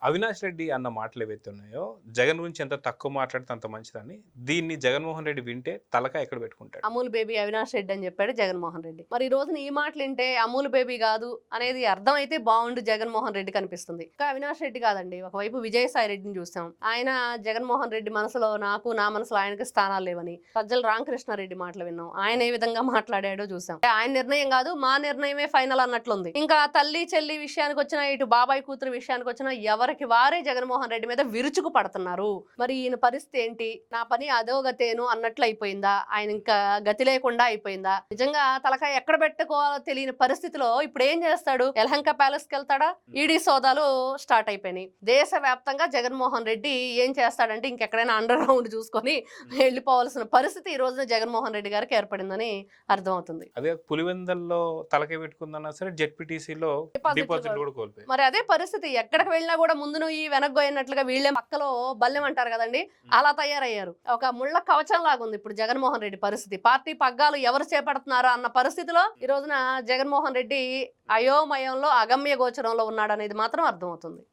అవినాష్ రెడ్డి అన్న మాటలు ఏవైతే ఉన్నాయో, జగన్ గురించి ఎంత తక్కువ మాట్లాడితే అంత మంచిదని, దీన్ని జగన్మోహన్ రెడ్డి వింటే తలకాయ ఎక్కడ పెట్టుకుంటాడు? అమూల్ బేబీ అవినాష్ రెడ్డి అని చెప్పాడు జగన్మోహన్ రెడ్డి. మరి ఈ రోజున ఈ మాటలు వింటే అమూల్ బేబీ కాదు అనేది అర్థమైతే బాగుండు జగన్మోహన్ రెడ్డి కనిపిస్తుంది. ఇంకా అవినాష్ రెడ్డి కాదండి, ఒకవైపు విజయసాయి రెడ్డిని చూసాం. ఆయన జగన్మోహన్ రెడ్డి మనసులో నాకు, నా మనసులో ఆయనకి స్థానాలు లేవని సజ్జల రామకృష్ణారెడ్డి మాటలు విన్నాం. ఆయన ఏ విధంగా మాట్లాడాడో చూసాం. ఆయన నిర్ణయం కాదు, మా నిర్ణయమే ఫైనల్ అన్నట్లుంది. ఇంకా తల్లి చెల్లి విషయానికి వచ్చినా, ఇటు బాబాయ్ కూతురు విషయానికి వచ్చినా ఎవరికి వారే జగన్మోహన్ రెడ్డి మీద విరుచుకు పడుతున్నారు. మరి ఈయన పరిస్థితి ఏంటి, నా పని అధోగతేను అన్నట్లు అయిపోయిందా, ఆయన ఇంకా గతి లేకుండా అయిపోయిందా, నిజంగా తలకాయ ఎక్కడ పెట్టుకోవాలో తెలియని పరిస్థితిలో ఇప్పుడు ఏం చేస్తాడు? యలహంక ప్యాలెస్ కి వెళ్తాడా? ఈడీ సోదాలు స్టార్ట్ అయిపోయినాయి. దేశవ్యాప్తంగా జగన్మోహన్ రెడ్డి ఏం చేస్తాడంటే ఇంకెక్కడైనా అండర్ గ్రౌండ్ చూసుకొని వెళ్ళిపోవాల్సిన పరిస్థితి ఈ రోజున జగన్మోహన్ రెడ్డి గారికి ఏర్పడిందని అర్థమవుతుంది. అదే పులివెందల్లో తలకాయ పెట్టుకుందన్నా సరే, జెడ్పీటీసీలో డిపాజిట్ కూడా కోల్పోయి. మరి అదే పరిస్థితి, ఎక్కడికి వెళ్ళినా కూడా ముందు నువ్వు ఈ వెనక్కోయినట్లుగా వీళ్ళే పక్కలో బల్లెం అంటారు కదండి, అలా తయారయ్యారు. ఒక ముళ్ళ కవచం లాగుంది ఇప్పుడు జగన్మోహన్ రెడ్డి పరిస్థితి. పార్టీ పగ్గాలు ఎవరు చేపడుతున్నారా అన్న పరిస్థితిలో ఈ రోజున జగన్మోహన్ రెడ్డి అయోమయంలో, అగమ్య గోచరంలో ఉన్నాడనేది మాత్రం అర్థమవుతుంది.